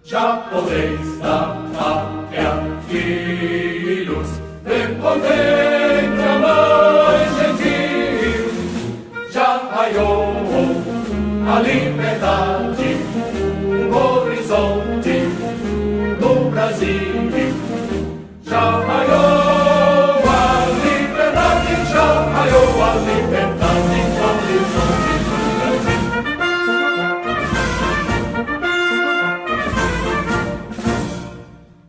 Já podeis dar pátria, filhos, ver potente a mãe gentil. Já raiou a liberdade, um horizonte no Brasil. Já raiou a liberdade, já raiou a liberdade, no horizonte do Brasil.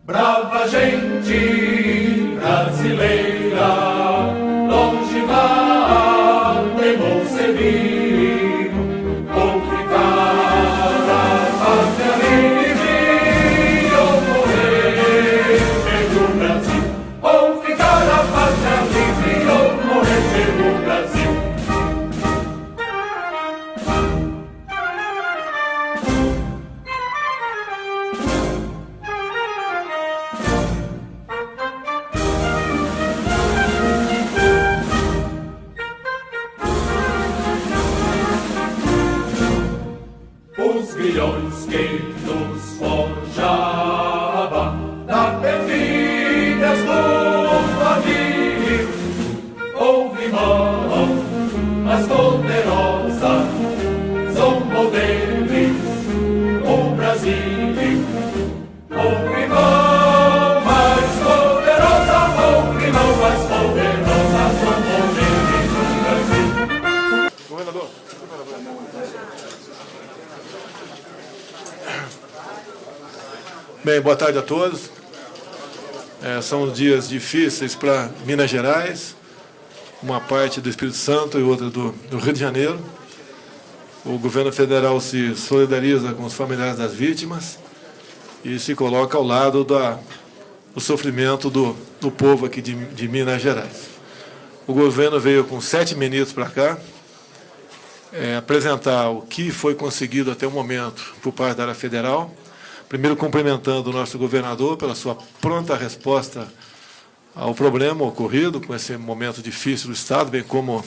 Brava gente brasileira, longe vá, temor servir, ou ficar a pátria livre, ou morrer pelo Brasil, ou ficar a pátria livre, ou morrer pelo Brasil. Os grilhões que nos forjava da perfídias do navio, houve mão mais poderosa, zombou deles o Brasil. Houve mão mais poderosa, houve mão mais poderosa, zombou deles o Brasil. Governador. Bem, boa tarde a todos. São dias difíceis para Minas Gerais, uma parte do Espírito Santo e outra do Rio de Janeiro. O governo federal se solidariza com os familiares das vítimas e se coloca ao lado do sofrimento do povo aqui de Minas Gerais. O governo veio com 7 ministros para cá, apresentar o que foi conseguido até o momento por parte da área federal. Primeiro, cumprimentando o nosso governador pela sua pronta resposta ao problema ocorrido com esse momento difícil do Estado, bem como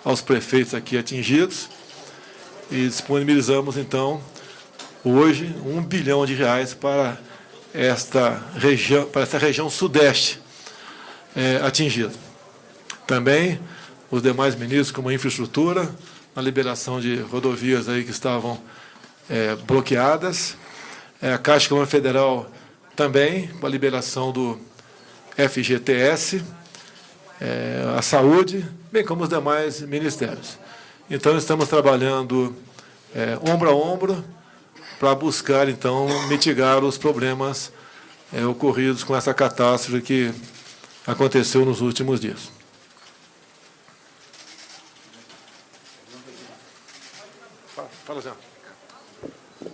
aos prefeitos aqui atingidos. E disponibilizamos, então, hoje, R$1 bilhão para esta região sudeste atingida. Também os demais ministros, como a infraestrutura, a liberação de rodovias aí que estavam bloqueadas. A Caixa Econômica Federal também, com a liberação do FGTS, a saúde, bem como os demais ministérios. Então, estamos trabalhando ombro a ombro para buscar, então, mitigar os problemas ocorridos com essa catástrofe que aconteceu nos últimos dias. Fala, Zé.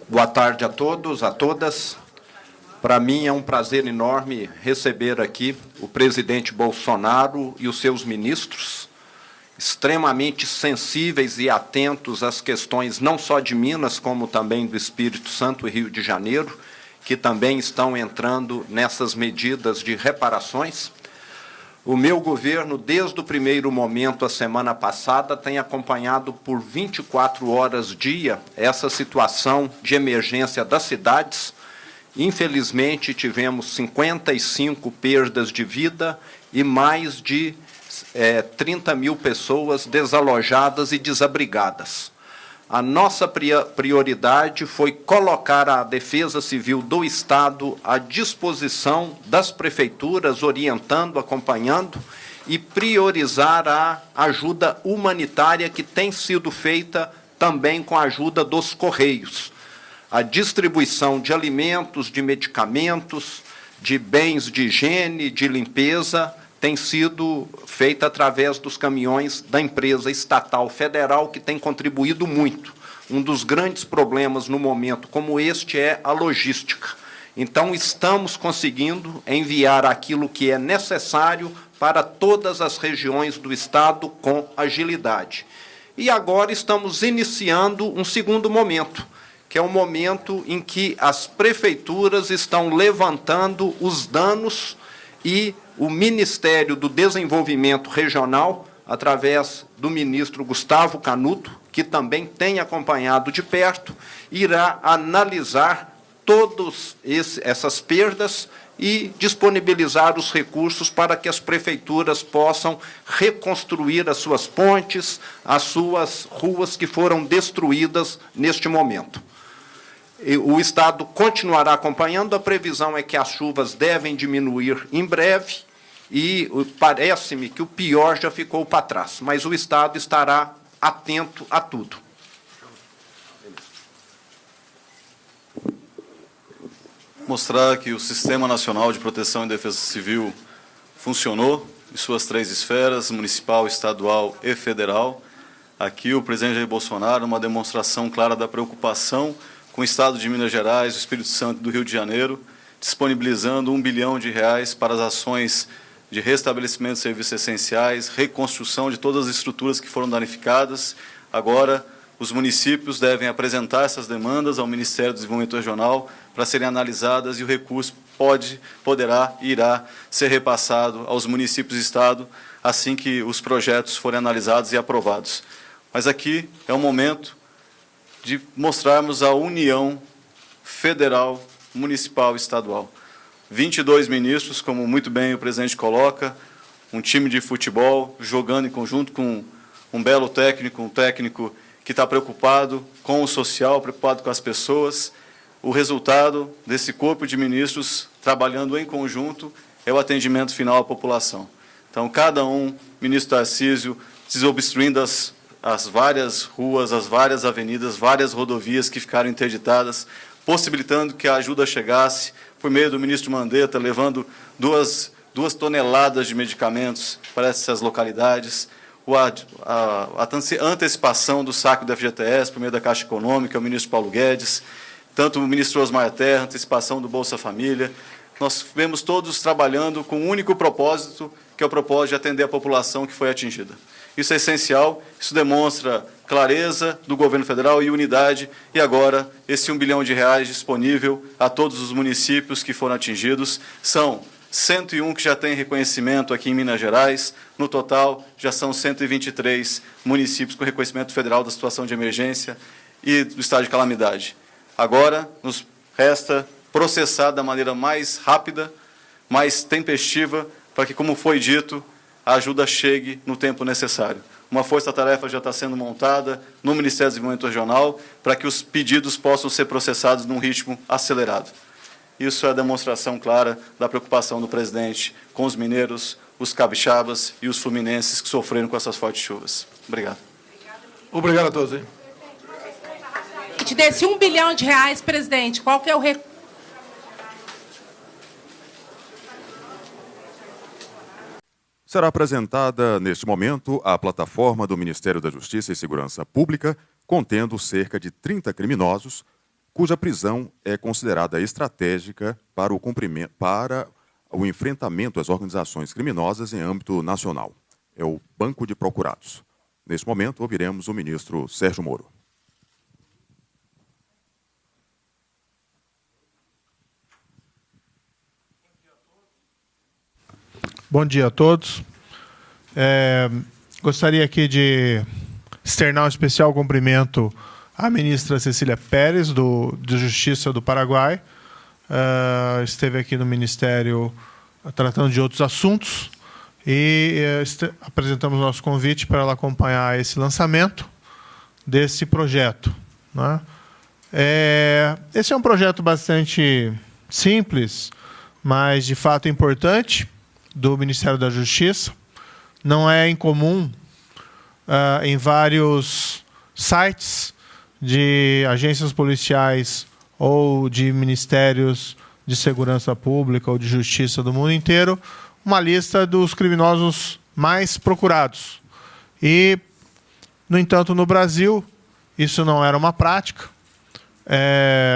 Boa tarde a todos, a todas. Para mim é um prazer enorme receber aqui o presidente Bolsonaro e os seus ministros, extremamente sensíveis e atentos às questões não só de Minas, como também do Espírito Santo e Rio de Janeiro, que também estão entrando nessas medidas de reparações. O meu governo, desde o primeiro momento, a semana passada, tem acompanhado por 24 horas dia essa situação de emergência das cidades. Infelizmente, tivemos 55 perdas de vida e mais de 30 mil pessoas desalojadas e desabrigadas. A nossa prioridade foi colocar a Defesa Civil do Estado à disposição das prefeituras, orientando, acompanhando, e priorizar a ajuda humanitária que tem sido feita também com a ajuda dos Correios. A distribuição de alimentos, de medicamentos, de bens de higiene, de limpeza, tem sido feita através dos caminhões da empresa estatal federal, que tem contribuído muito. Um dos grandes problemas no momento como este é a logística. Então, estamos conseguindo enviar aquilo que é necessário para todas as regiões do Estado com agilidade. E agora estamos iniciando um segundo momento, que é o momento em que as prefeituras estão levantando os danos e o Ministério do Desenvolvimento Regional, através do ministro Gustavo Canuto, que também tem acompanhado de perto, irá analisar todas essas perdas e disponibilizar os recursos para que as prefeituras possam reconstruir as suas pontes, as suas ruas que foram destruídas neste momento. O Estado continuará acompanhando, a previsão é que as chuvas devem diminuir em breve, e parece-me que o pior já ficou para trás, mas o Estado estará atento a tudo. Mostrar que o Sistema Nacional de Proteção e Defesa Civil funcionou em suas 3 esferas, municipal, estadual e federal. Aqui o presidente Jair Bolsonaro, uma demonstração clara da preocupação com o Estado de Minas Gerais, o Espírito Santo e do Rio de Janeiro, disponibilizando R$1 bilhão para as ações de restabelecimento de serviços essenciais, reconstrução de todas as estruturas que foram danificadas. Agora, os municípios devem apresentar essas demandas ao Ministério do Desenvolvimento Regional para serem analisadas e o recurso poderá e irá ser repassado aos municípios e Estado assim que os projetos forem analisados e aprovados. Mas aqui é o momento de mostrarmos a união federal, municipal e estadual. 22 ministros, como muito bem o presidente coloca, um time de futebol jogando em conjunto com um belo técnico, um técnico que está preocupado com o social, preocupado com as pessoas. O resultado desse corpo de ministros trabalhando em conjunto é o atendimento final à população. Então, cada um, ministro Tarcísio, desobstruindo as várias ruas, as várias avenidas, várias rodovias que ficaram interditadas, possibilitando que a ajuda chegasse, por meio do ministro Mandetta, levando duas toneladas de medicamentos para essas localidades, a antecipação do saque do FGTS por meio da Caixa Econômica, o ministro Paulo Guedes, tanto o ministro Osmar Terra, antecipação do Bolsa Família. Nós vemos todos trabalhando com um único propósito, que é o propósito de atender a população que foi atingida. Isso é essencial, isso demonstra clareza do governo federal e unidade, e agora esse R$1 bilhão disponível a todos os municípios que foram atingidos. São 101 que já têm reconhecimento aqui em Minas Gerais, no total já são 123 municípios com reconhecimento federal da situação de emergência e do estado de calamidade. Agora nos resta processar da maneira mais rápida, mais tempestiva, para que, como foi dito, a ajuda chegue no tempo necessário. Uma força-tarefa já está sendo montada no Ministério do Desenvolvimento Regional para que os pedidos possam ser processados num ritmo acelerado. Isso é a demonstração clara da preocupação do presidente com os mineiros, os capixabas e os fluminenses que sofreram com essas fortes chuvas. Obrigado. Obrigado a todos. Hein? Desse R$1 bilhão, presidente, qual que é o recurso? Será apresentada, neste momento, a plataforma do Ministério da Justiça e Segurança Pública, contendo cerca de 30 criminosos, cuja prisão é considerada estratégica para o enfrentamento às organizações criminosas em âmbito nacional. É o Banco de Procurados. Neste momento, ouviremos o ministro Sérgio Moro. Bom dia a todos. Gostaria aqui de externar um especial cumprimento à ministra Cecília Pérez, de Justiça do Paraguai. Esteve aqui no Ministério tratando de outros assuntos e apresentamos o nosso convite para ela acompanhar esse lançamento desse projeto, né? Esse é um projeto bastante simples, mas de fato importante, do Ministério da Justiça. Não é incomum em vários sites de agências policiais ou de ministérios de segurança pública ou de justiça do mundo inteiro, uma lista dos criminosos mais procurados. E, no entanto, no Brasil, isso não era uma prática.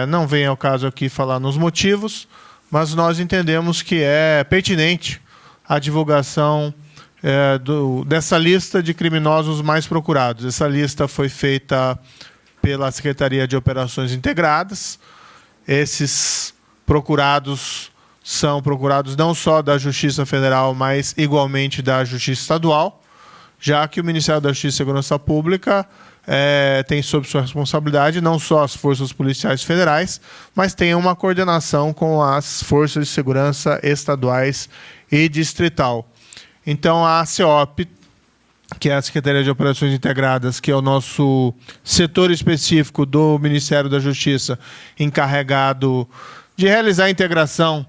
Não vem ao caso aqui falar nos motivos, mas nós entendemos que é pertinente a divulgação dessa lista de criminosos mais procurados. Essa lista foi feita pela Secretaria de Operações Integradas. Esses procurados são procurados não só da Justiça Federal, mas igualmente da Justiça Estadual, já que o Ministério da Justiça e Segurança Pública tem sob sua responsabilidade não só as forças policiais federais, mas tem uma coordenação com as forças de segurança estaduais e distrital. Então, a CEOP, que é a Secretaria de Operações Integradas, que é o nosso setor específico do Ministério da Justiça, encarregado de realizar a integração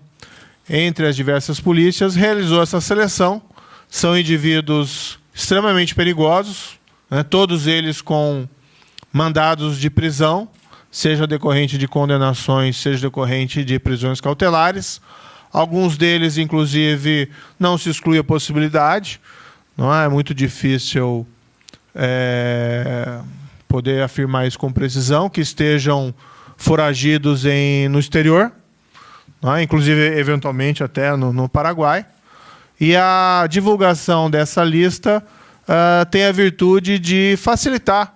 entre as diversas polícias, realizou essa seleção. São indivíduos extremamente perigosos, né, todos eles com mandados de prisão, seja decorrente de condenações, seja decorrente de prisões cautelares. Alguns deles, inclusive, não se exclui a possibilidade. Não é muito difícil poder afirmar isso com precisão, que estejam foragidos no exterior, não é? Inclusive, eventualmente, até no Paraguai. E a divulgação dessa lista tem a virtude de facilitar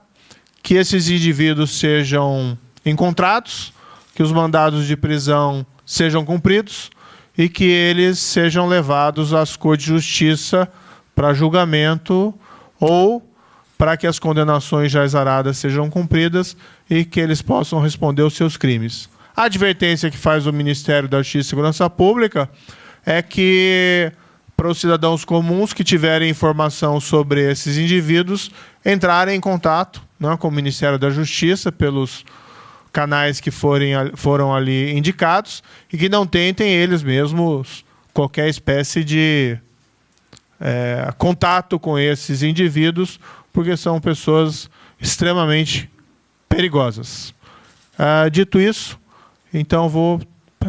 que esses indivíduos sejam encontrados, que os mandados de prisão sejam cumpridos e que eles sejam levados às cortes de justiça para julgamento ou para que as condenações já exaradas sejam cumpridas e que eles possam responder os seus crimes. A advertência que faz o Ministério da Justiça e Segurança Pública é que, para os cidadãos comuns que tiverem informação sobre esses indivíduos, entrarem em contato, né, com o Ministério da Justiça pelos canais que foram ali indicados e que não tentem eles mesmos qualquer espécie de contato com esses indivíduos, porque são pessoas extremamente perigosas. Dito isso, então vou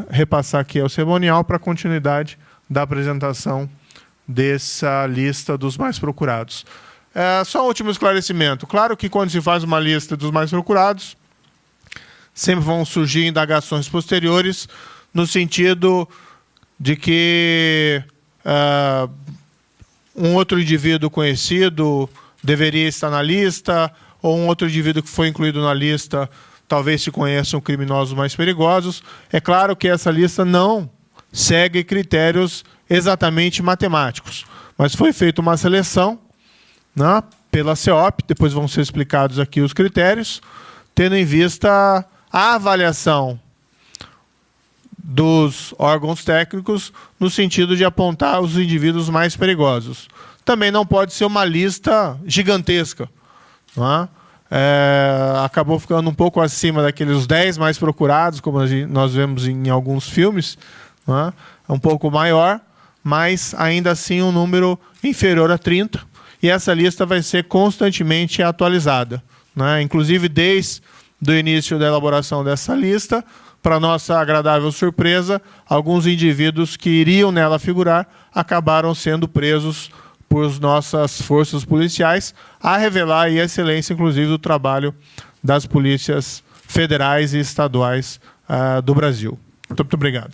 repassar aqui ao cerimonial para a continuidade da apresentação dessa lista dos mais procurados. Só um último esclarecimento. Claro que quando se faz uma lista dos mais procurados, sempre vão surgir indagações posteriores no sentido de que um outro indivíduo conhecido deveria estar na lista, ou um outro indivíduo que foi incluído na lista talvez se conheçam criminosos mais perigosos. É claro que essa lista não segue critérios exatamente matemáticos, mas foi feita uma seleção, né, pela CEOP, depois vão ser explicados aqui os critérios, tendo em vista a avaliação dos órgãos técnicos no sentido de apontar os indivíduos mais perigosos. Também não pode ser uma lista gigantesca, não é? Acabou ficando um pouco acima daqueles 10 mais procurados, como nós vemos em alguns filmes, não é? É um pouco maior, mas ainda assim um número inferior a 30, e essa lista vai ser constantemente atualizada, né? Inclusive, desde o início da elaboração dessa lista, para nossa agradável surpresa, alguns indivíduos que iriam nela figurar acabaram sendo presos por nossas forças policiais, a revelar aí a excelência, inclusive, do trabalho das polícias federais e estaduais do Brasil. Muito obrigado.